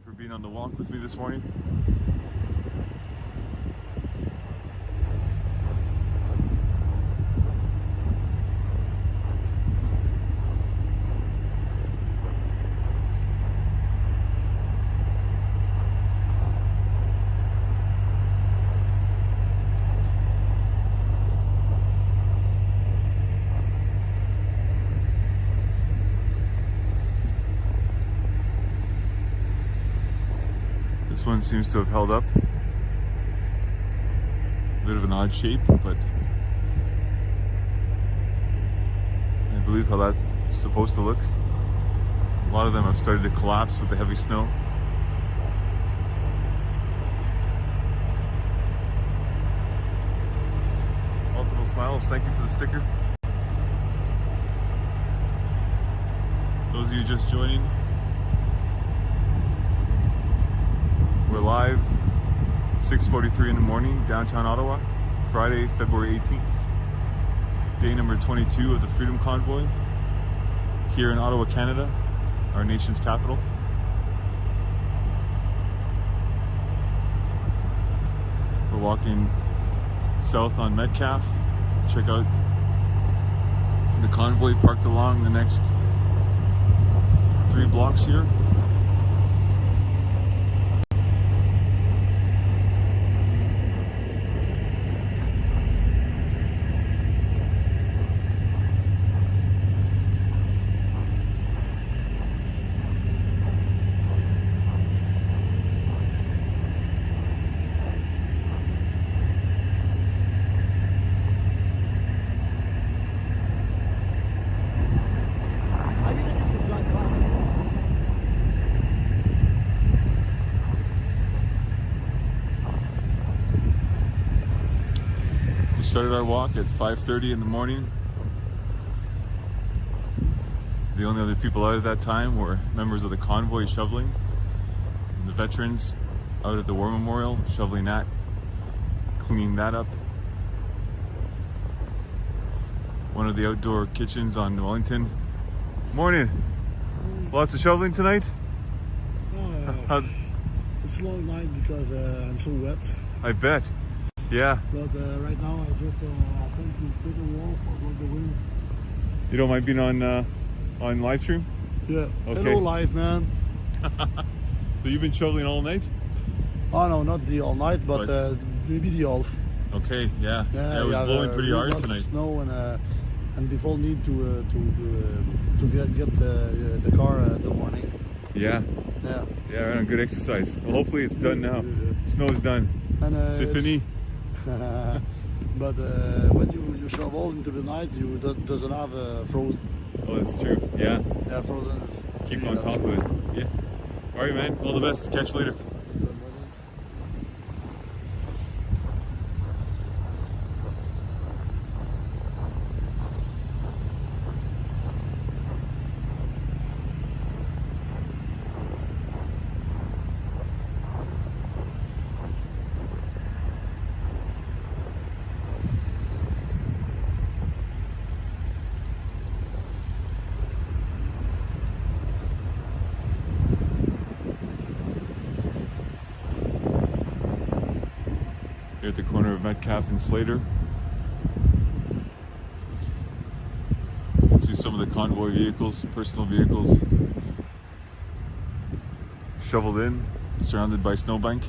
for being on the walk with me this morning. This one seems to have held up. A bit of an odd shape, but I believe how that's supposed to look. A lot of them have started to collapse with the heavy snow. Multiple smiles, thank you for the sticker. Those of you just joining, we're live, 6:43 in the morning, downtown Ottawa, Friday, February 18th. Day number 22 of the Freedom Convoy here in Ottawa, Canada, our nation's capital. We're walking south on Metcalf. Check out the convoy parked along the next 3 blocks here. Started our walk at 5:30 in the morning. The only other people out at that time were members of the convoy shoveling, and the veterans out at the War Memorial shoveling that, cleaning that up. One of the outdoor kitchens on Wellington. Morning. Lots of shoveling tonight? It's a long night because I'm so wet. I bet. Yeah. But right now I just think to take a walk over the wind. You don't mind being on live stream? Yeah. Okay. Hello live, man. So you've been shoveling all night? Oh no, not the all night, but maybe the all. Okay, yeah. Yeah, it was blowing pretty hard tonight. Snow and people need to get the car in the morning. Yeah. Yeah. Yeah, right on, good exercise. Well, hopefully it's done now. Snow's done. And C'est fini. But when you shovel into the night, you doesn't have frozen. Oh, that's true. Yeah. Yeah, frozen is Keep on top of it. Yeah. All right, man. All the best. Catch you later. Here at the corner of Metcalf and Slater. You can see some of the convoy vehicles, personal vehicles, shoveled in, surrounded by snowbank.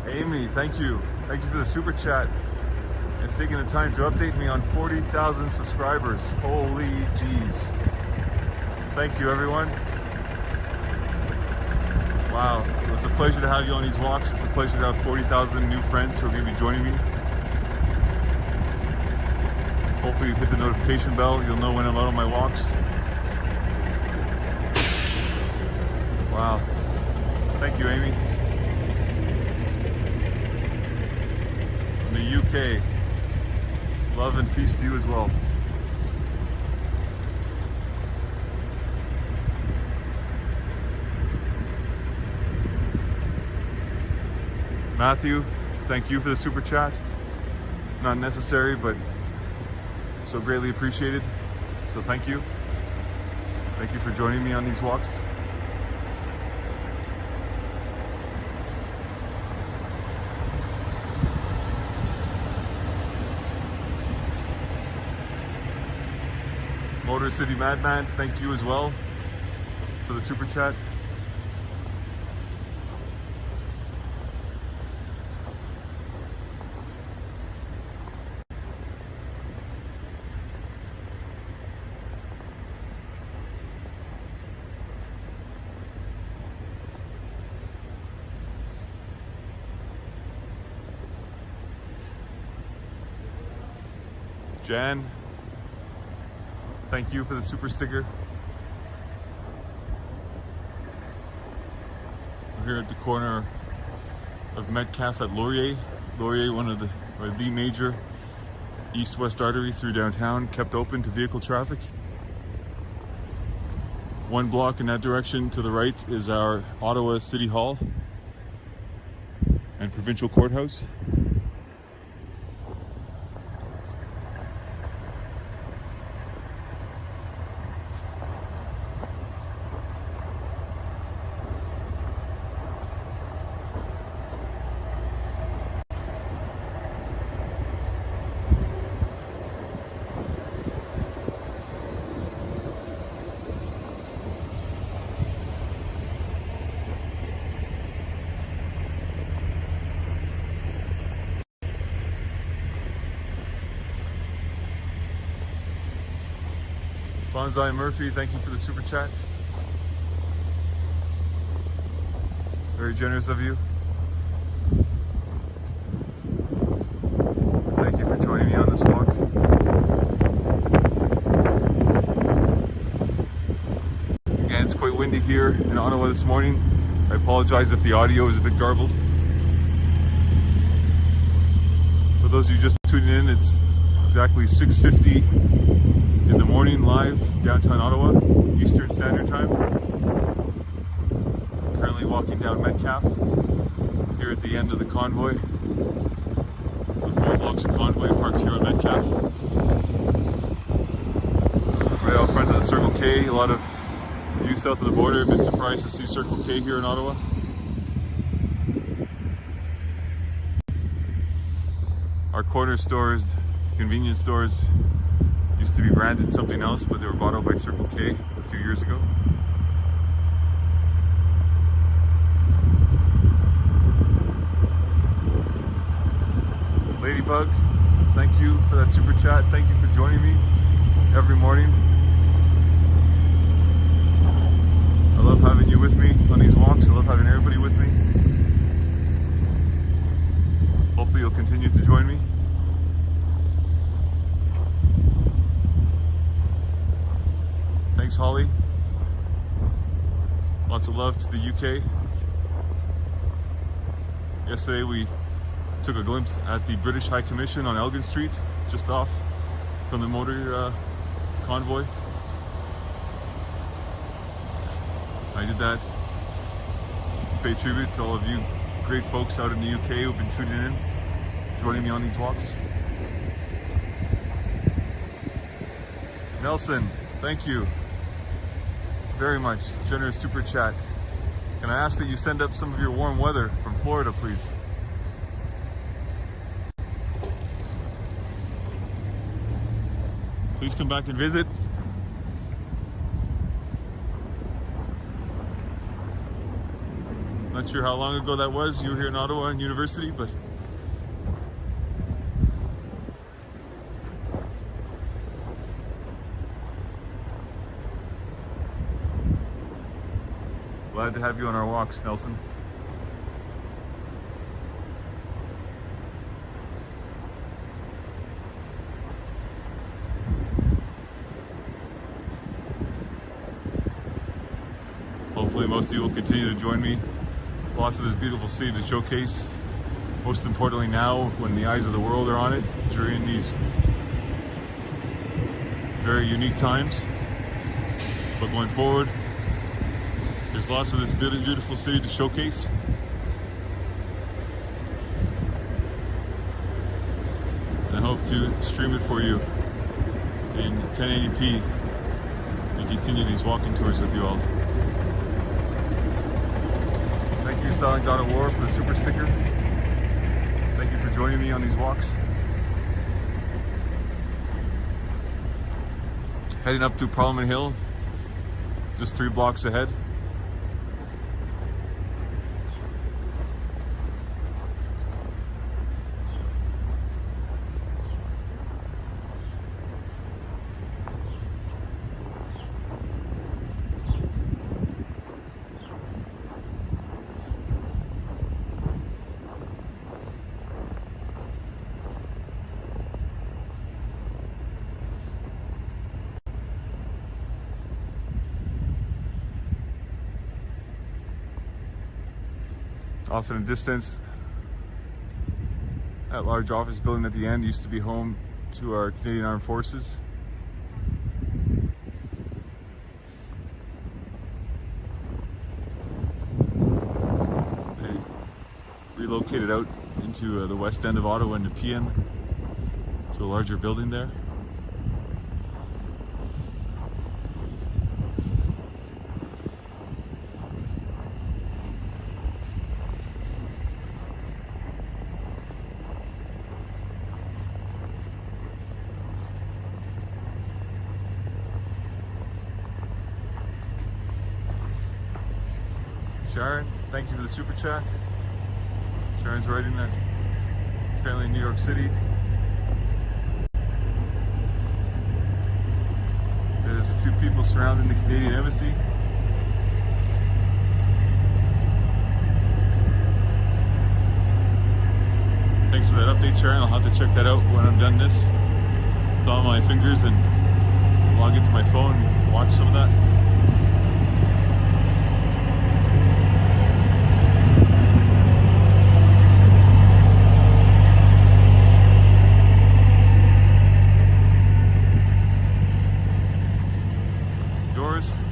Amy, thank you. Thank you for the super chat and taking the time to update me on 40,000 subscribers. Holy jeez. Thank you, everyone. Wow, it's a pleasure to have you on these walks. It's a pleasure to have 40,000 new friends who are going to be joining me. Hopefully you've hit the notification bell. You'll know when I'm out on my walks. Wow. Thank you, Amy. From the UK. Love and peace to you as well. Matthew, thank you for the super chat. Not necessary, but so greatly appreciated. So thank you. Thank you for joining me on these walks. Motor City Madman, thank you as well for the super chat. Jan, thank you for the super sticker. We're here at the corner of Metcalfe at Laurier. Laurier, one of the major east-west artery through downtown, kept open to vehicle traffic. One block in that direction to the right is our Ottawa City Hall and Provincial Courthouse. Bonsai Murphy, thank you for the super chat. Very generous of you. Thank you for joining me on this walk. Again, it's quite windy here in Ottawa this morning. I apologize if the audio is a bit garbled. For those of you just tuning in, it's exactly 6:50 in the morning, live downtown Ottawa, Eastern Standard Time. Currently walking down Metcalfe, here at the end of the convoy. The 4 blocks of convoy parked here on Metcalfe. Right out front of the Circle K, a lot of you south of the border have been surprised to see Circle K here in Ottawa. Our corner stores, convenience stores, used to be branded something else, but they were bought out by Circle K a few years ago. Ladybug, thank you for that super chat. Thank you for joining me every morning. I love having you with me on these walks. I love having everybody with me. Hopefully you'll continue to join me. Thanks, Holly. Lots of love to the UK. Yesterday we took a glimpse at the British High Commission on Elgin Street, just off from the motor convoy. I did that to pay tribute to all of you great folks out in the UK who've been tuning in, joining me on these walks. Nelson, thank you very much. Generous super chat. Can I ask that you send up some of your warm weather from Florida, please? Please come back and visit. Not sure how long ago that was. You were here in Ottawa and university, but glad to have you on our walks, Nelson. most of you will continue to join me. There's lots of this beautiful city to showcase. Most importantly now, when the eyes of the world are on it, during these very unique times. But going forward, there's lots of this beautiful city to showcase. And I hope to stream it for you in 1080p and continue these walking tours with you all. Thank you, Silent God of War, for the super sticker. Thank you for joining me on these walks. Heading up to Parliament Hill, just 3 blocks ahead. Off in the distance, that large office building at the end used to be home to our Canadian Armed Forces. They relocated out into the west end of Ottawa into Nepean, to a larger building there. Sharon, thank you for the super chat. Sharon's writing that apparently in New York City. There's a few people surrounding the Canadian Embassy. Thanks for that update, Sharon. I'll have to check that out when I'm done this. Thaw my fingers and log into my phone and watch some of that.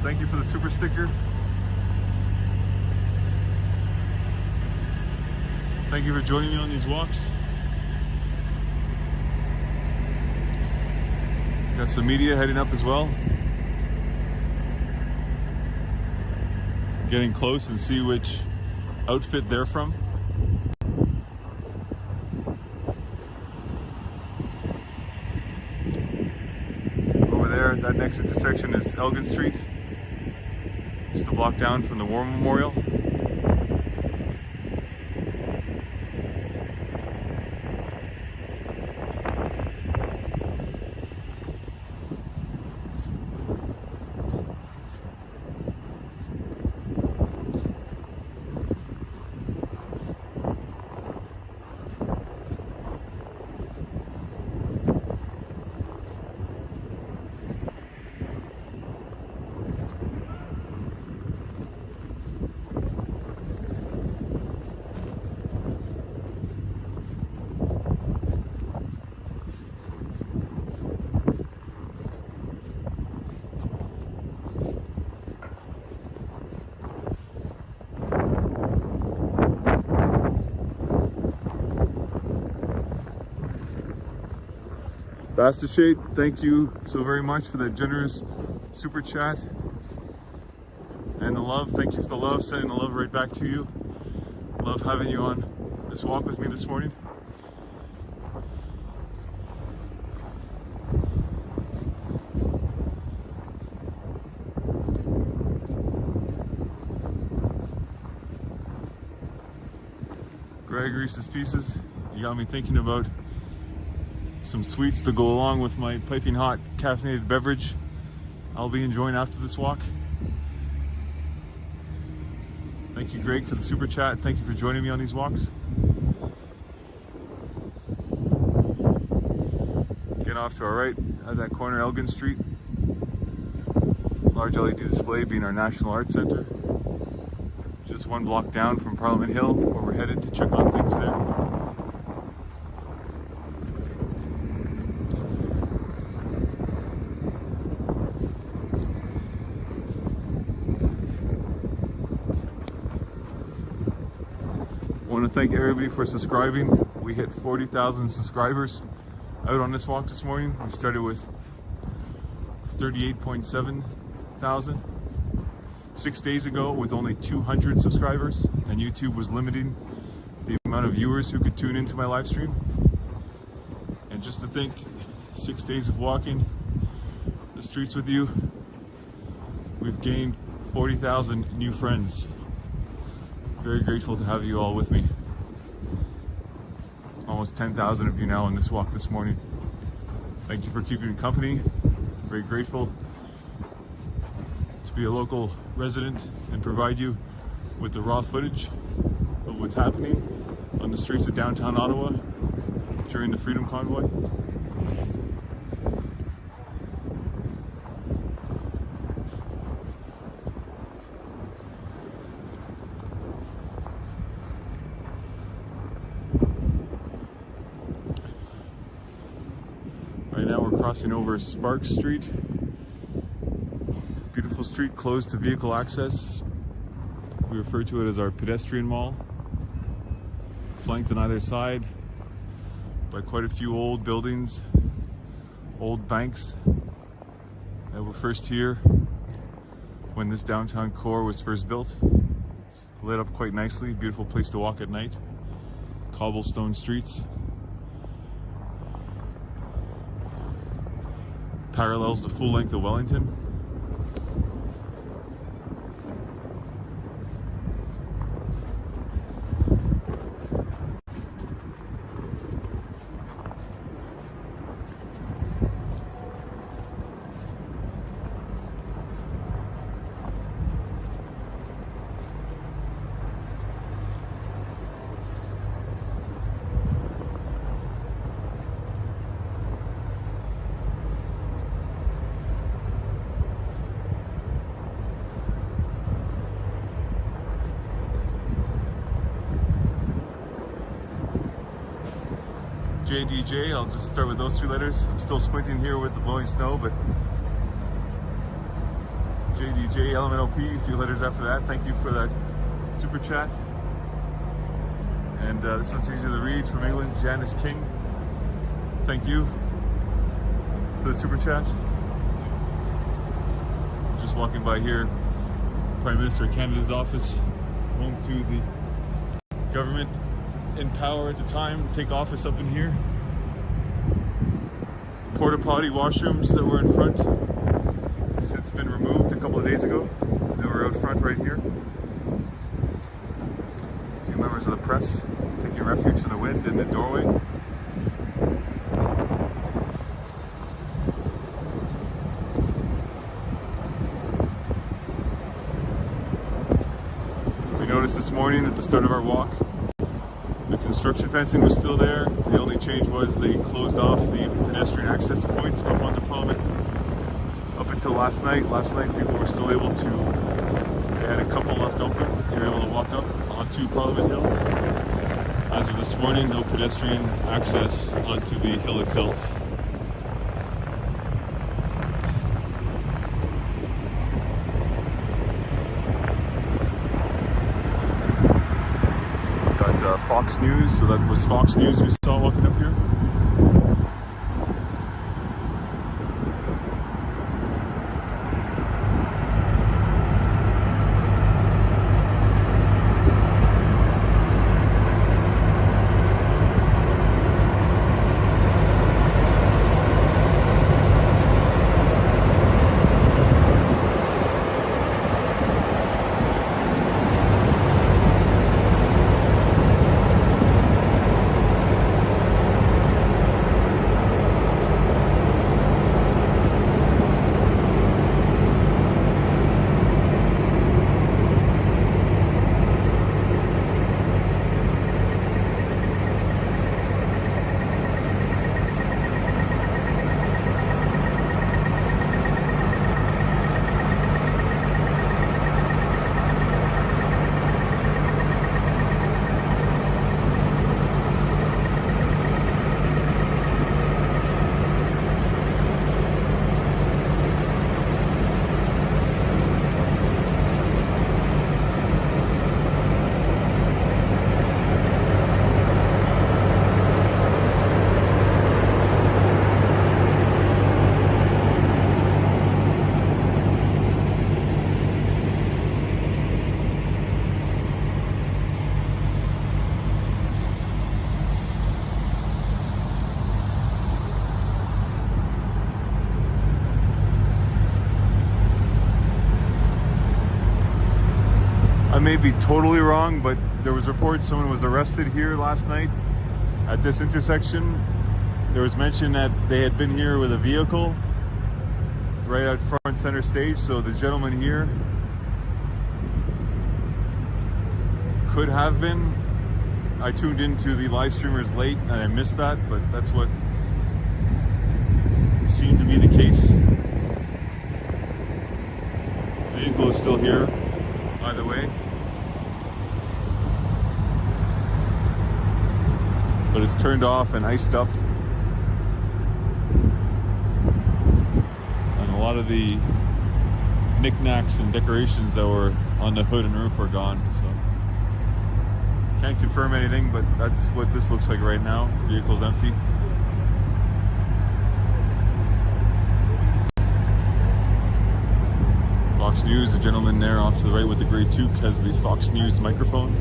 Thank you for the super sticker. Thank you for joining me on these walks. Got some media heading up as well. Getting close and see which outfit they're from. Over there, that next intersection is Elgin Street. Just a block down from the War Memorial. Basta Shade, thank you so very much for that generous super chat. And the love, thank you for the love, sending the love right back to you. Love having you on this walk with me this morning. Greg Reese's Pieces, you got me thinking about some sweets to go along with my piping hot caffeinated beverage I'll be enjoying after this walk. Thank you, Greg, for the super chat. Thank you for joining me on these walks. Get off to our right at that corner, Elgin Street. Large LED display being our National Arts Center. just one block down from Parliament Hill, where we're headed to check on things there. I want to thank everybody for subscribing. We hit 40,000 subscribers out on this walk this morning. We started with 38.7 thousand 6 days ago with only 200 subscribers, and YouTube was limiting the amount of viewers who could tune into my live stream. And just to think, 6 days of walking the streets with you, we've gained 40,000 new friends. Very grateful to have you all with me. Almost 10,000 of you now on this walk this morning. Thank you for keeping me company. Very grateful to be a local resident and provide you with the raw footage of what's happening on the streets of downtown Ottawa during the Freedom Convoy. Right now we're crossing over Sparks Street. Beautiful street closed to vehicle access. We refer to it as our pedestrian mall. Flanked on either side by quite a few old buildings, old banks that were first here when this downtown core was first built. It's lit up quite nicely, beautiful place to walk at night. Cobblestone streets. Parallels the full length of Wellington. JDJ, I'll just start with those three letters. I'm still squinting here with the blowing snow, but JDJ, LMNOP, a few letters after that. Thank you for that super chat. And this one's easy to read from England, Janice King. Thank you for the super chat. Just walking by here, Prime Minister of Canada's office, home to the government in power at the time, take office up in here. The porta potty washrooms that were in front since been removed a couple of days ago. They were out front right here. A few members of the press taking refuge from the wind in the doorway. We noticed this morning at the start of our walk, the construction fencing was still there. The only change was they closed off the pedestrian access points up onto Parliament. Up until last night people were still able to, they had a couple left open. You were able to walk up onto Parliament Hill. As of this morning, no pedestrian access onto the hill itself. Fox News, so that was Fox News we saw walking up here. may be totally wrong, but there was reports someone was arrested here last night at this intersection. There was mention that they had been here with a vehicle right out front center stage. So the gentleman here could have been. I tuned into the live streamers late and I missed that, but that's what seemed to be the case. The vehicle is still here, either way. But it's turned off and iced up. And a lot of the knickknacks and decorations that were on the hood and roof are gone. So can't confirm anything, but that's what this looks like right now. Vehicle's empty. Fox News, the gentleman there off to the right with the gray toque has the Fox News microphone.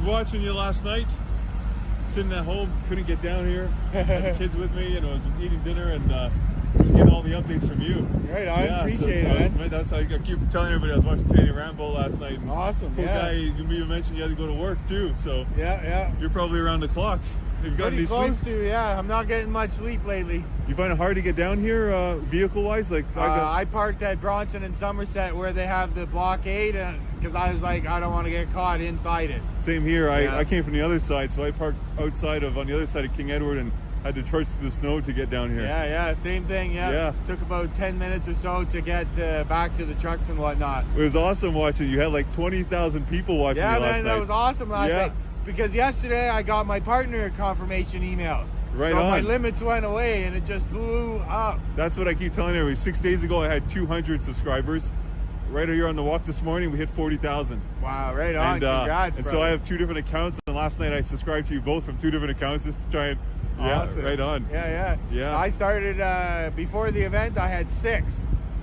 Watching you last night, sitting at home, couldn't get down here. Had the kids with me, and I was eating dinner and just getting all the updates from you. Right, I appreciate it, man. That's how I keep telling everybody I was watching Canadian Rambo last night. And awesome, poor guy, you even mentioned you had to go to work too, so yeah. You're probably around the clock. Have you got any sleep? Close to, yeah. I'm not getting much sleep lately. You find it hard to get down here, vehicle-wise? Like I parked at Bronson and Somerset where they have the blockade, because I was like, I don't want to get caught inside it. Same here. I came from the other side, so I parked on the other side of King Edward and had to trudge through the snow to get down here. Yeah, same thing. Yeah. Took about 10 minutes or so to get back to the trucks and whatnot. It was awesome watching. You had like 20,000 people watching you last night. Yeah, man, that was awesome last night. Because yesterday I got my partner confirmation email. Right so on. My limits went away and it just blew up. That's what I keep telling everybody. 6 days ago I had 200 subscribers. Right here on the walk this morning we hit 40,000. Wow, right on. And, congrats, and so I have 2 different accounts, and last night I subscribed to you both from 2 different accounts just to try and awesome. right on. Yeah. I started before the event I had 6.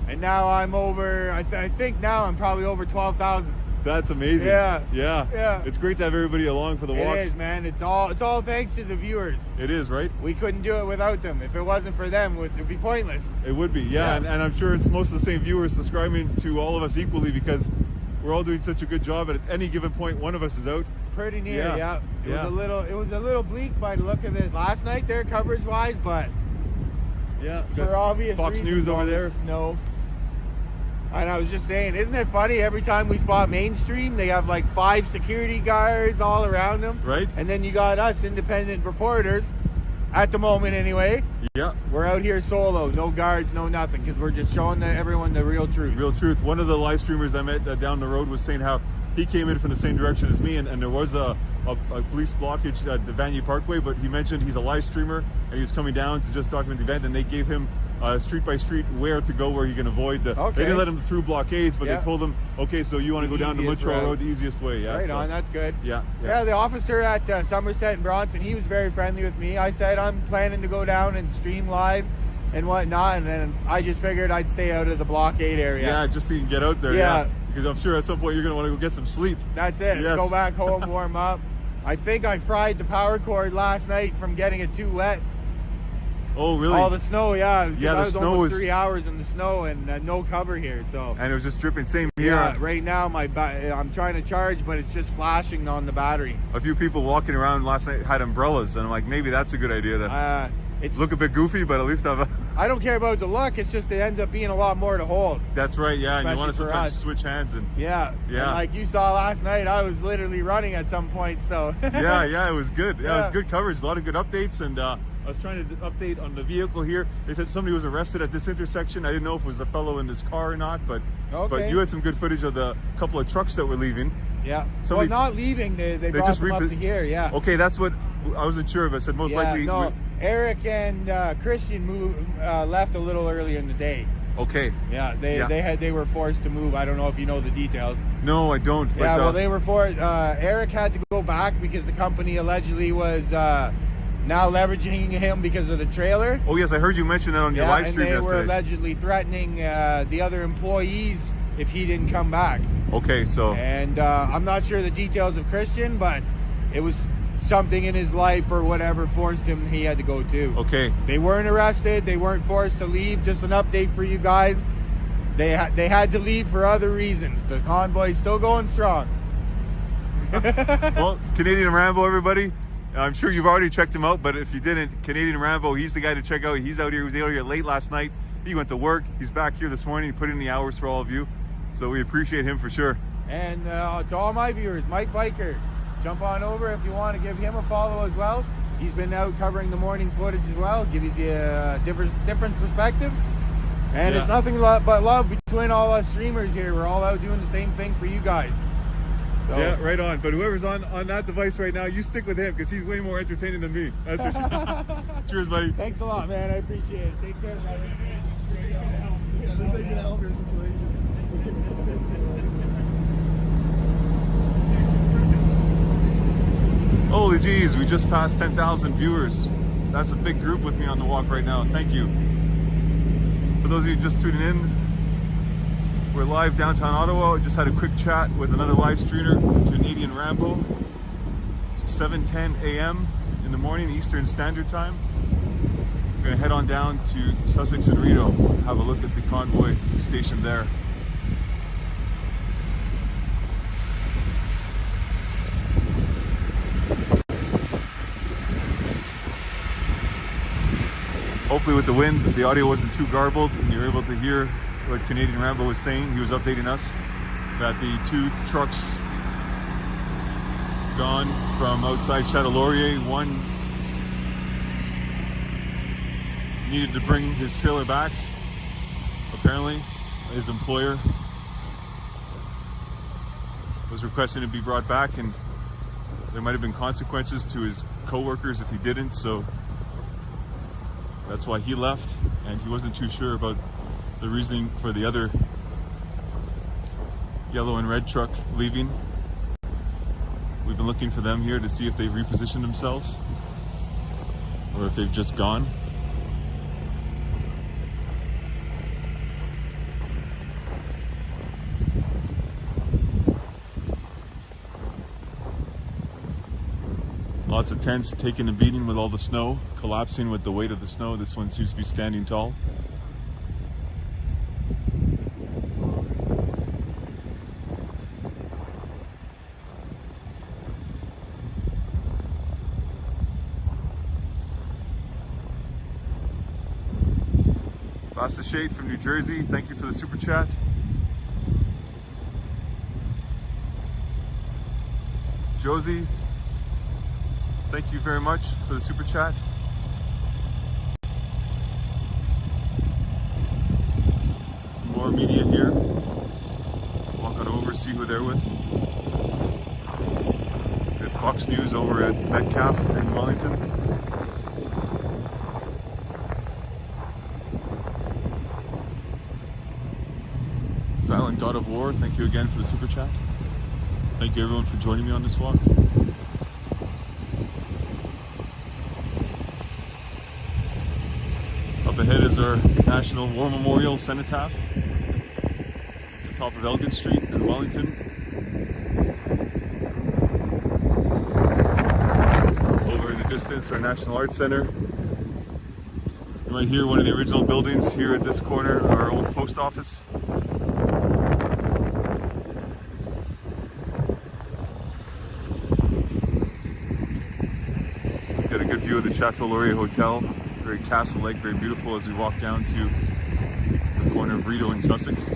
And now I'm over I think now I'm probably over 12,000. That's amazing. Yeah. It's great to have everybody along for the walks. It is, man. It's all thanks to the viewers. It is, right? We couldn't do it without them. If it wasn't for them, it would be pointless. It would be, yeah. And I'm sure it's most of the same viewers subscribing to all of us equally because we're all doing such a good job. At any given point, one of us is out. Pretty near, yeah. It was a little bleak by the look of it last night there, coverage-wise, but for obvious Fox reasons, News over there. No. And I was just saying, isn't it funny? Every time we spot mainstream, they have like 5 security guards all around them. Right. And then you got us independent reporters, at the moment anyway. Yeah. We're out here solo, no guards, no nothing, because we're just showing everyone the real truth. Real truth. One of the live streamers I met down the road was saying how he came in from the same direction as me, and there was a police blockage at the Vanier Parkway, but he mentioned he's a live streamer and he was coming down to just document the event, and they gave him street by street where to go, where he can avoid the. Okay. They didn't let him through blockades, but they told him, okay, so you want to go down to Montreal Road, the easiest way. Yeah, right on, that's good. Yeah. The officer at Somerset and Bronson, he was very friendly with me. I said I'm planning to go down and stream live and whatnot, and then I just figured I'd stay out of the blockade area. Yeah, just so you can get out there. Yeah. Because I'm sure at some point you're going to want to go get some sleep. That's it. Yes. Go back home, warm up. I think I fried the power cord last night from getting it too wet. Oh, really? All the snow, yeah. Yeah, the snow was 3 hours in the snow and no cover here, so. And it was just dripping. Same here. Yeah, right now I'm trying to charge, but it's just flashing on the battery. A few people walking around last night had umbrellas, and I'm like, maybe that's a good idea to look a bit goofy, but at least have a I don't care about the look. It's just it ends up being a lot more to hold. That's right, yeah. And you want to Especially for sometimes us. switch hands and Yeah. Yeah. And like you saw last night, I was literally running at some point. So yeah, it was good. Yeah, it was Yeah. good coverage. A lot of good updates, and I was trying to update on the vehicle here. They said somebody was arrested at this intersection. I didn't know if it was the fellow in his car or not, but Okay. you had some good footage of the couple of trucks that were leaving. Yeah. Somebody- well, not leaving. They brought just them up repo- to here. Yeah. Okay, that's what I wasn't sure of. I said most Yeah, likely. no, Eric and Christian left a little earlier in the day. Okay. Yeah, Yeah. they were forced to move. I don't know if you know the details. No, I don't. But, Yeah, well, they were forced. Eric had to go back because the company allegedly was now leveraging him because of the trailer. Oh yes, I heard you mention that on your Yeah, live and stream they were yesterday. allegedly threatening the other employees if he didn't come back. Okay, so And I'm not sure the details of Christian, but it was something in his life or whatever forced him. He had to go too. okay. They weren't arrested. They weren't forced to leave. Just an update for you guys. They had to leave for other reasons. The convoy's still going strong. Well, Canadian Rambo, everybody. I'm sure you've already checked him out, but if you didn't, Canadian Rambo, he's the guy to check out. He's out here. He was out here late last night. He went to work. He's back here this morning. He put in the hours for all of you. So we appreciate him for sure. And to all my viewers, Mike Biker, jump on over if you want to give him a follow as well. He's been out covering the morning footage as well, gives you a different perspective. And Yeah. it's nothing but love between all us streamers here. We're all out doing the same thing for you guys. So, Yeah, right on. But whoever's on that device right now, you stick with him because he's way more entertaining than me. That's for sure. Cheers, buddy. Thanks a lot, man. I appreciate it. Take care, brother. This ain't gonna help your situation. Holy jeez, we just passed 10,000 viewers. That's a big group with me on the walk right now. Thank you. For those of you just tuning in, we're live downtown Ottawa. Just had a quick chat with another live streamer, Canadian Rambo. It's 7:10 a.m. in the morning, Eastern Standard Time. We're gonna head on down to Sussex and Rideau, have a look at the convoy station there. Hopefully with the wind, the audio wasn't too garbled and you're able to hear what Canadian Rambo was saying. He was updating us that the two trucks gone from outside Chateau Laurier, one needed to bring his trailer back. Apparently, his employer was requesting to be brought back, and there might have been consequences to his co-workers if he didn't, so that's why he left, and he wasn't too sure about the reasoning for the other yellow and red truck leaving. We've been looking for them here to see if they've repositioned themselves or if they've just gone. Lots of tents taking a beating with all the snow, collapsing with the weight of the snow. This one seems to be standing tall. Bassa Shade from New Jersey, thank you for the super chat. Josie, thank you very much for the super chat. Some more media here. Walk on over, see who they're with. Good Fox News over at Metcalf in Wellington. Silent God of War, thank you again for the super chat. Thank you everyone for joining me on this walk. Up ahead is our National War Memorial Cenotaph at the top of Elgin Street in Wellington. Over in the distance, our National Arts Center. You might hear one of the original buildings here at this corner, our old post office. Got a good view of the Chateau Laurier Hotel very castle-like, very beautiful as we walk down to the corner of Rito in Sussex.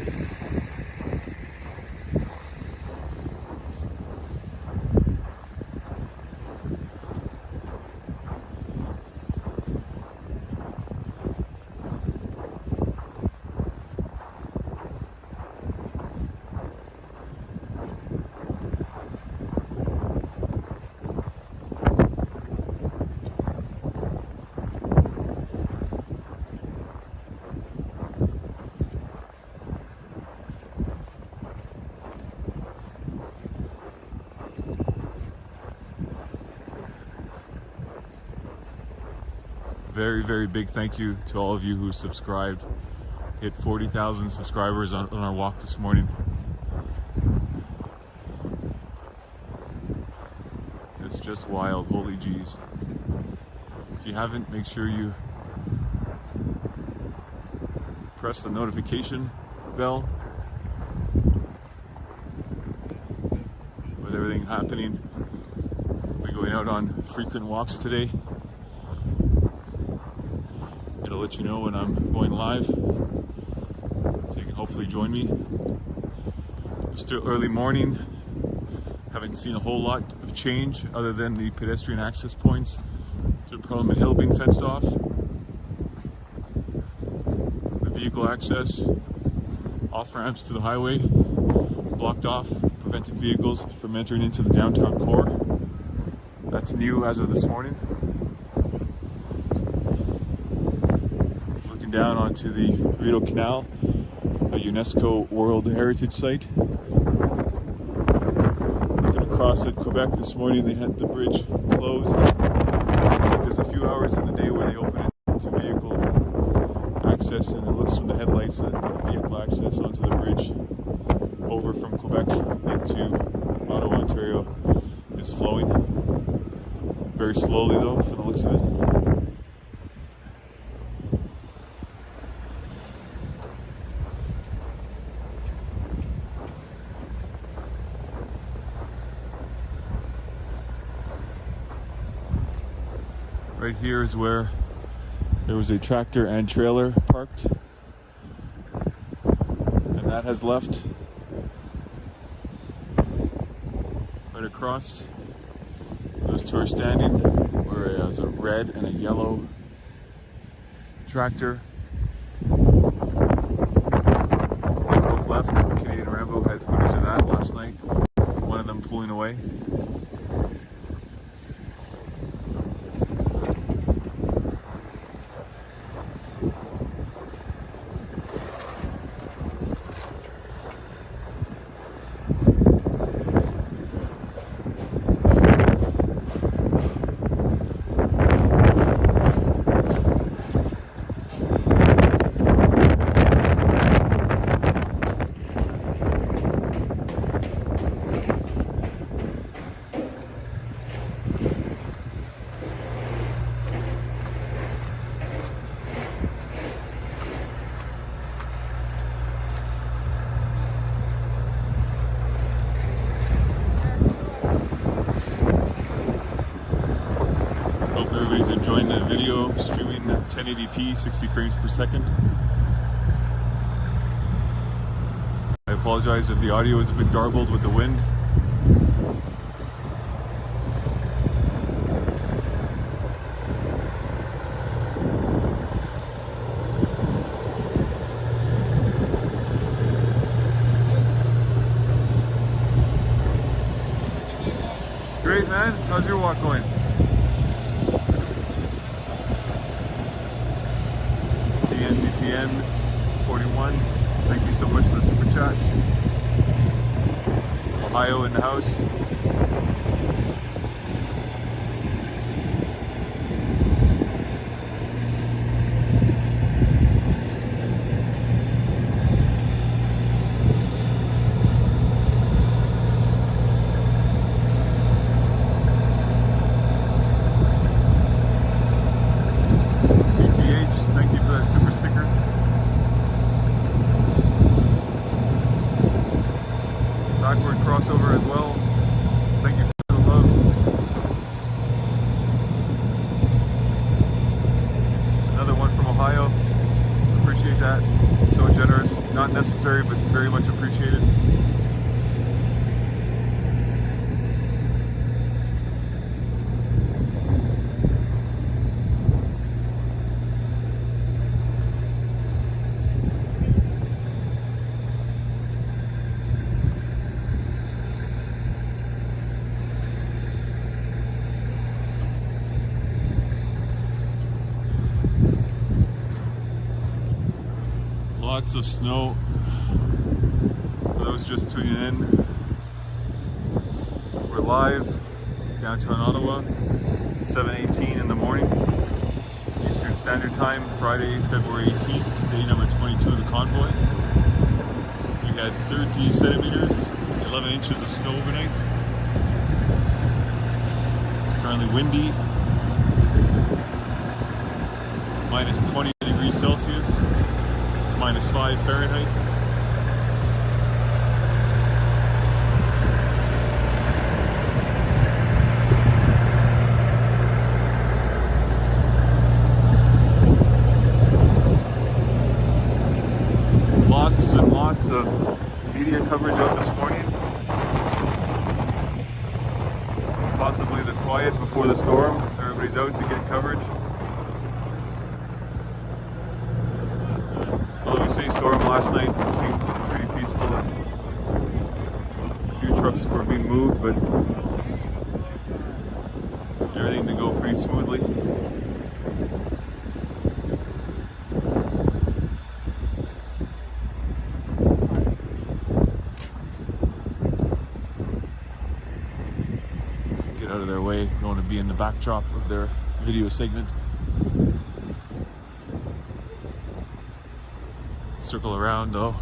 Very big thank you to all of you who subscribed. Hit 40,000 subscribers on our walk this morning. It's just wild, holy jeez. If you haven't, make sure you press the notification bell with everything happening. We're going out on frequent walks today. It'll let you know when I'm going live, so you can hopefully join me. It's still early morning. Haven't seen a whole lot of change other than the pedestrian access points to Parliament Hill being fenced off. The vehicle access, off ramps to the highway blocked off, preventing vehicles from entering into the downtown core. That's new as of this morning. Down onto the Rideau Canal, a UNESCO World Heritage Site. Looking across at Quebec this morning, they had the bridge closed. There's a few hours in the day where they open it to vehicle access, and it looks from the headlights that the vehicle access onto the bridge over from Quebec into Ottawa, Ontario is flowing. Very slowly though, for the looks of it. Right here is where there was a tractor and trailer parked, and that has left. Right across, those two are standing, where there's a red and a yellow tractor. They both left. Canadian Rambo had footage of that last night, one of them pulling away. Everybody's enjoying the video streaming at 1080p, 60 frames per second. I apologize if the audio is a bit garbled with the wind. Great, man. How's your walk going? TN 41, thank you so much for the super chat. Ohio in the house. Thank you for that super sticker. Backward crossover as well. Thank you for the love. So generous, not necessary, but very much appreciated. Lots of snow. For those just tuning in, we're live downtown Ottawa, 7:18 in the morning, Eastern Standard Time, Friday, February 18th, day number 22 of the convoy. We had 30 centimeters, 11 inches of snow overnight. It's currently windy, minus 20 degrees Celsius. It's minus 5 Fahrenheit. Lots and lots of media coverage out this morning. Possibly the quiet before the storm. Everybody's out to get coverage. Say storm last night seemed pretty peaceful. A few trucks were being moved, but everything to go pretty smoothly. Get out of their way. Don't want to be in the backdrop of their video segment. Circle around though.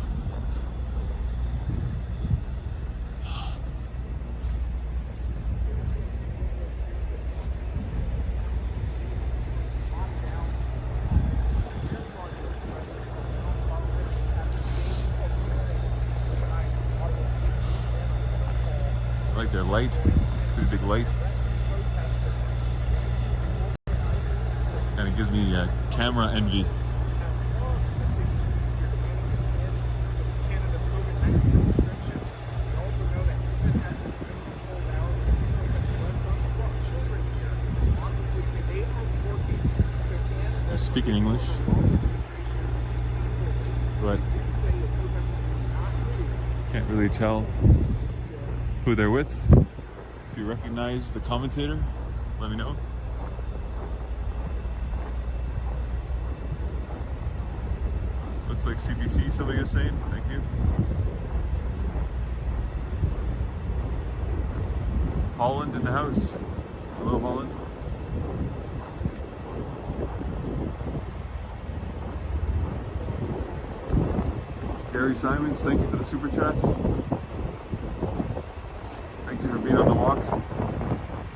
I like their light. Pretty big light. And it gives me camera envy. Speaking English, but can't really tell who they're with. If you recognize the commentator, let me know. Looks like CBC, somebody is saying. Thank you. Holland in the house. Hello, Holland. Gary Simons, thank you for the super chat. Thank you for being on the walk.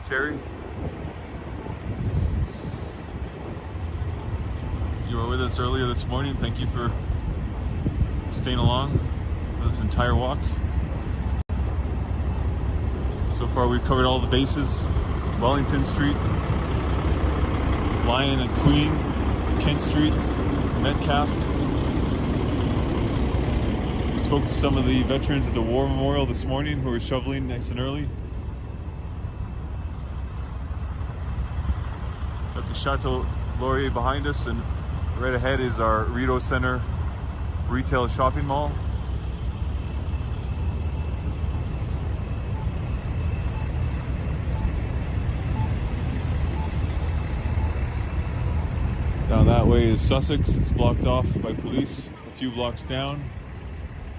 Carrie, you were with us earlier this morning. Thank you for staying along for this entire walk. So far we've covered all the bases. Wellington Street, Lion and Queen, Kent Street, Metcalf. We spoke to some of the veterans at the War Memorial this morning who were shoveling nice and early. Got the Chateau Laurier behind us, and right ahead is our Rideau Center retail shopping mall. Down that way is Sussex. It's blocked off by police a few blocks down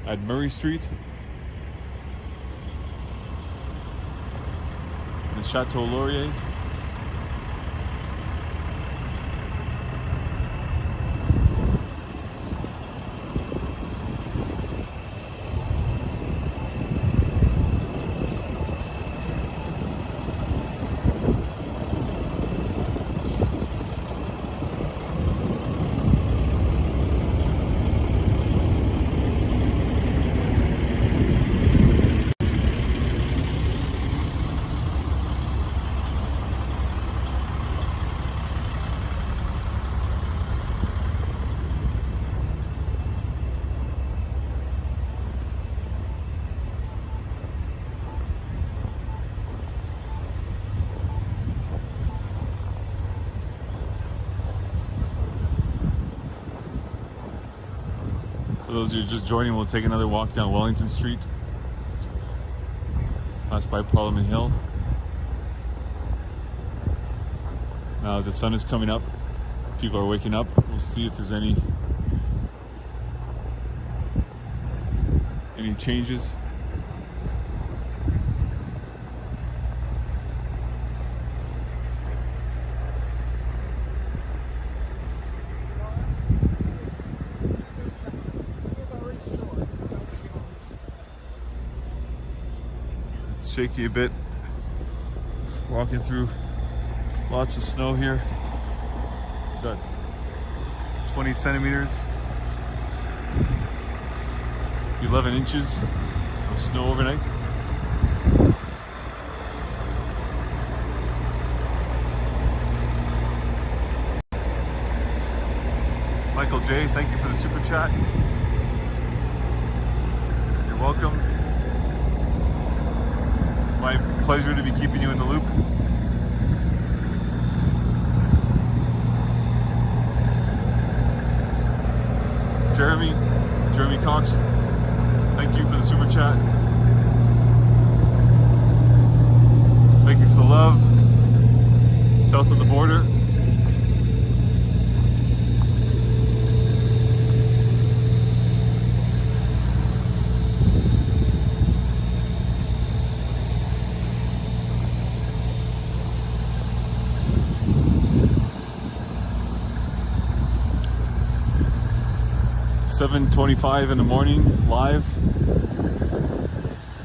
at Murray Street. And Chateau Laurier. those of you just joining, we'll take another walk down Wellington Street, pass by Parliament Hill. Now the sun is coming up, people are waking up. We'll see if there's any changes. It's shaky a bit. Walking through lots of snow here. Got 20 centimeters, 11 inches of snow overnight. Michael J, thank you for the super chat. You're welcome. It's my pleasure to be keeping you in the loop. Jeremy Cox, thank you for the super chat. Thank you for the love. South of the border. $7:25 in the morning, live,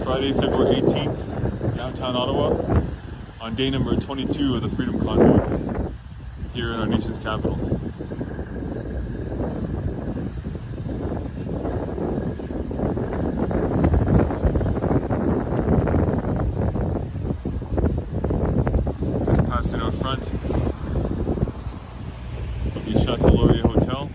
Friday, February 18th, downtown Ottawa, on day number 22 of the Freedom Convoy, here in our nation's capital. Just passing out front of the Chateau Laurier Hotel.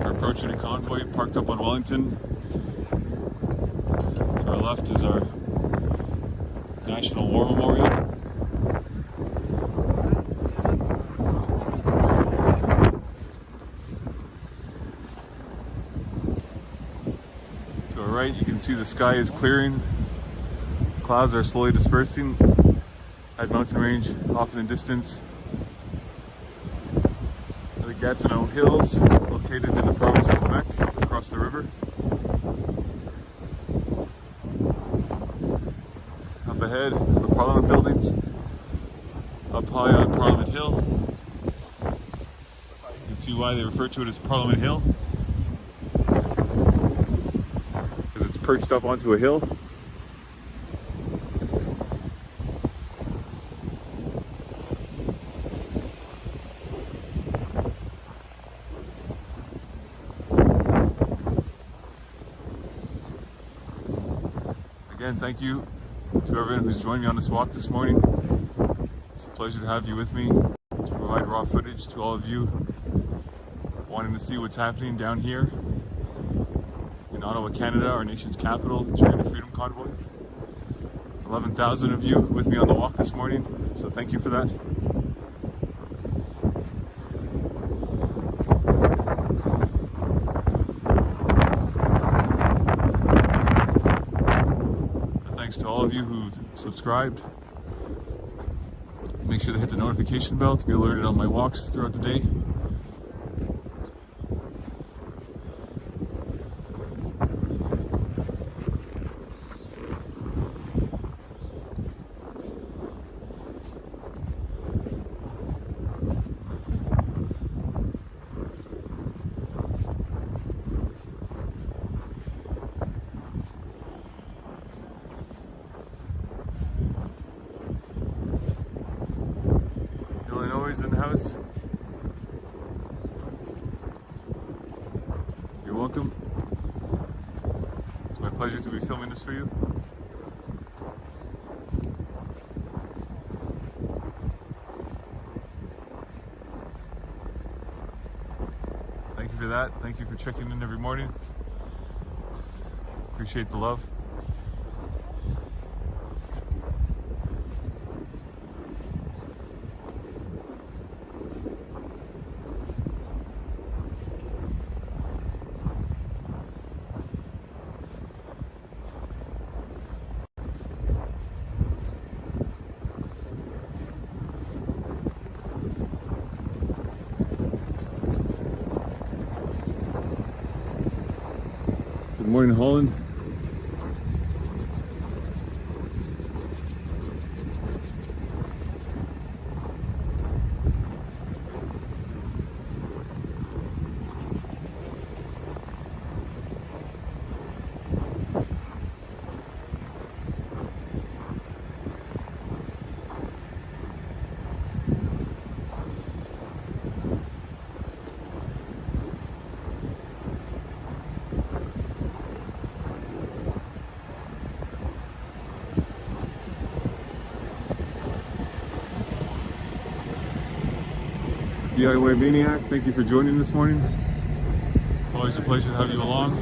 Approaching a convoy parked up on Wellington. To our left is our National War Memorial. To our right, you can see the sky is clearing. Clouds are slowly dispersing. At mountain range, off in the distance. The Gatineau Hills, located in the province of Quebec, across the river. Up ahead, the Parliament buildings, up high on Parliament Hill. You can see why they refer to it as Parliament Hill, because it's perched up onto a hill. Again, thank you to everyone who's joined me on this walk this morning. It's a pleasure to have you with me, to provide raw footage to all of you wanting to see what's happening down here in Ottawa, Canada, our nation's capital, during the Freedom Convoy. 11,000 of you with me on the walk this morning, so thank you for that. To all of you who've subscribed, make sure to hit the notification bell to be alerted on my walks throughout the day. In the house. welcome. It's my pleasure to be filming this for you. Thank you for that. Thank you for checking in every morning. Appreciate the love. Good morning, Holland. DIY Maniac, thank you for joining this morning. It's always a pleasure to have you along.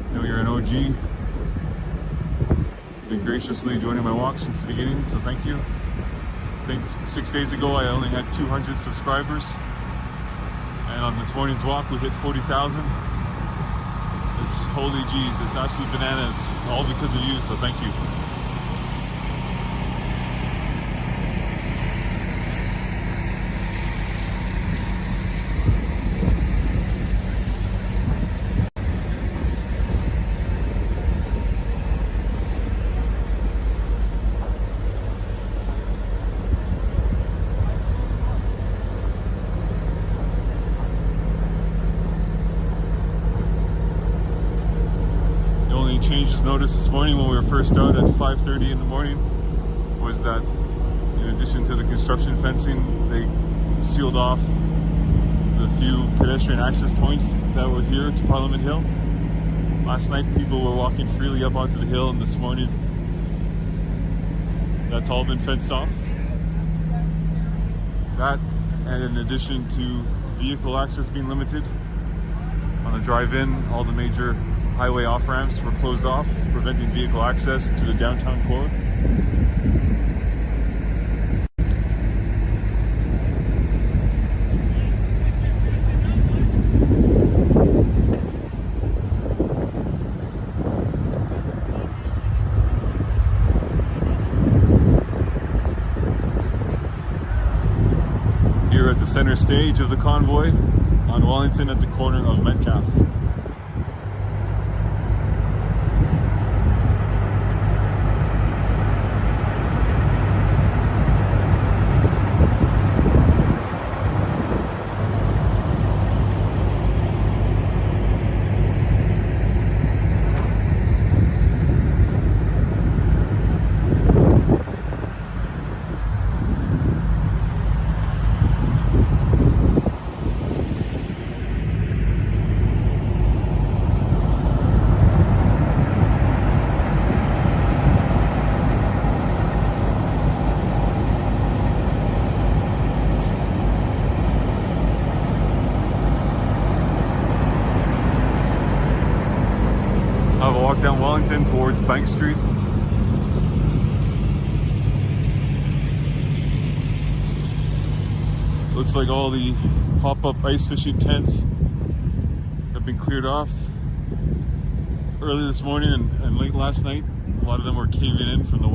I know you're an OG. You've been graciously joining my walk since the beginning, so thank you. I think 6 days ago I only had 200 subscribers. And on this morning's walk we hit 40,000. It's holy jeez, it's absolute bananas. All because of you, so thank you. Changes noticed this morning when we were first out at 5:30 in the morning was that in addition to the construction fencing, they sealed off the few pedestrian access points that were here to Parliament Hill. Last night people were walking freely up onto the hill, and this morning that's all been fenced off. That, and in addition to vehicle access being limited on the drive-in, all the major highway off-ramps were closed off, preventing vehicle access to the downtown core. Here at the center stage of the convoy on Wellington at the corner of Metcalf. I will walk down Wellington towards Bank Street. Looks like all the pop-up ice fishing tents have been cleared off early this morning and late last night. A lot of them were caving in from the